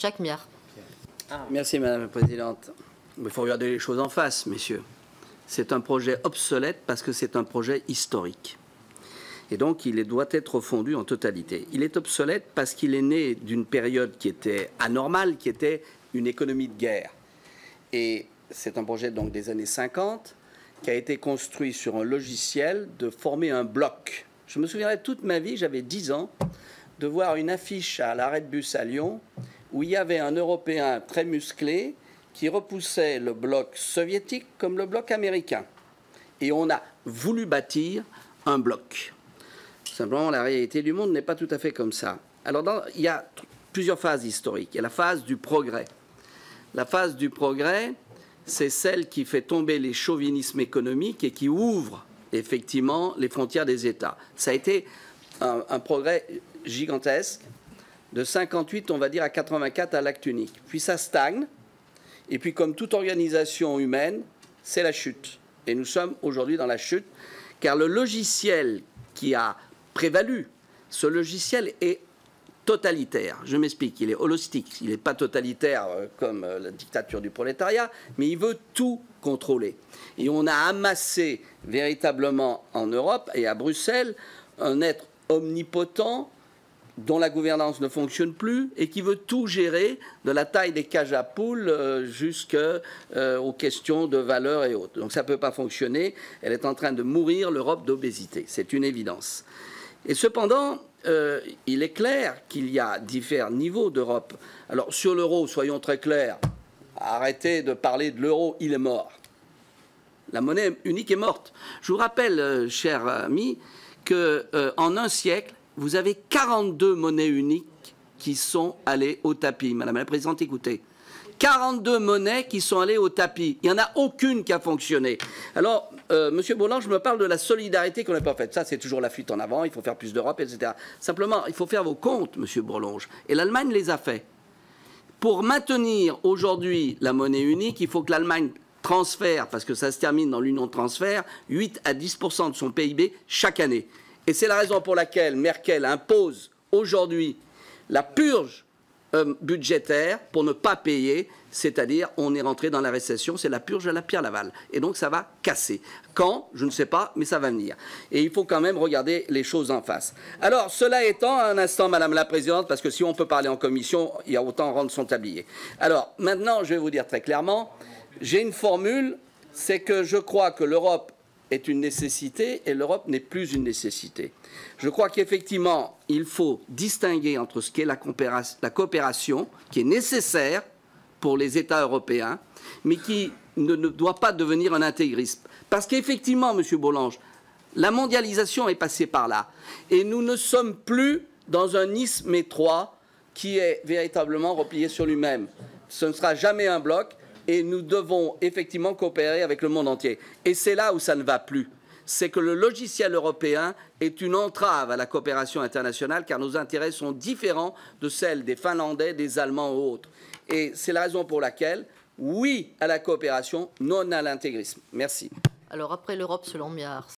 Jacques Miard. Merci Madame la Présidente. Il faut regarder les choses en face, messieurs. C'est un projet obsolète parce que c'est un projet historique. Et donc, il doit être refondu en totalité. Il est obsolète parce qu'il est né d'une période qui était anormale, qui était une économie de guerre. Et c'est un projet donc des années 50 qui a été construit sur un logiciel de former un bloc. Je me souviendrai toute ma vie, j'avais 10 ans, de voir une affiche à l'arrêt de bus à Lyon où il y avait un Européen très musclé qui repoussait le bloc soviétique comme le bloc américain. Et on a voulu bâtir un bloc. Simplement, la réalité du monde n'est pas tout à fait comme ça. Alors, il y a plusieurs phases historiques. Il y a la phase du progrès. La phase du progrès, c'est celle qui fait tomber les chauvinismes économiques et qui ouvre effectivement les frontières des États. Ça a été un progrès gigantesque, de 58, on va dire, à 84 à l'acte unique. Puis ça stagne, et puis comme toute organisation humaine, c'est la chute. Et nous sommes aujourd'hui dans la chute, car le logiciel qui a prévalu, ce logiciel est totalitaire. Je m'explique, il est holistique, il n'est pas totalitaire comme la dictature du prolétariat, mais il veut tout contrôler. Et on a amassé véritablement en Europe et à Bruxelles un être omnipotent dont la gouvernance ne fonctionne plus et qui veut tout gérer, de la taille des cages à poules jusqu'aux questions de valeur et autres. Donc ça ne peut pas fonctionner. Elle est en train de mourir, l'Europe, d'obésité. C'est une évidence. Et cependant, il est clair qu'il y a divers niveaux d'Europe. Alors sur l'euro, soyons très clairs, arrêtez de parler de l'euro, il est mort. La monnaie unique est morte. Je vous rappelle, chers amis, qu'en un siècle, vous avez 42 monnaies uniques qui sont allées au tapis. Madame la Présidente, écoutez. 42 monnaies qui sont allées au tapis. Il n'y en a aucune qui a fonctionné. Alors, Monsieur Bourlange me parle de la solidarité qu'on n'a pas faite. Ça, c'est toujours la fuite en avant. Il faut faire plus d'Europe, etc. Simplement, il faut faire vos comptes, Monsieur Bourlange. Et l'Allemagne les a fait. Pour maintenir aujourd'hui la monnaie unique, il faut que l'Allemagne transfère, parce que ça se termine dans l'union de transfert, 8 à 10% de son PIB chaque année. Et c'est la raison pour laquelle Merkel impose aujourd'hui la purge budgétaire pour ne pas payer, c'est-à-dire on est rentré dans la récession, c'est la purge à la Pierre Laval. Et donc ça va casser. Quand? Je ne sais pas, mais ça va venir. Et il faut quand même regarder les choses en face. Alors, cela étant, un instant, Madame la Présidente, parce que si on peut parler en commission, il y a autant rendre son tablier. Alors, maintenant, je vais vous dire très clairement, j'ai une formule, c'est que je crois que l'Europe est une nécessité et l'Europe n'est plus une nécessité. Je crois qu'effectivement, il faut distinguer entre ce qu'est la coopération, qui est nécessaire pour les États européens, mais qui ne doit pas devenir un intégrisme. Parce qu'effectivement, Monsieur Bourlange, la mondialisation est passée par là. Et nous ne sommes plus dans un isthme étroit qui est véritablement replié sur lui-même. Ce ne sera jamais un bloc. Et nous devons effectivement coopérer avec le monde entier. Et c'est là où ça ne va plus. C'est que le logiciel européen est une entrave à la coopération internationale car nos intérêts sont différents de celles des Finlandais, des Allemands ou autres. Et c'est la raison pour laquelle, oui à la coopération, non à l'intégrisme. Merci. Alors après l'Europe selon Miard.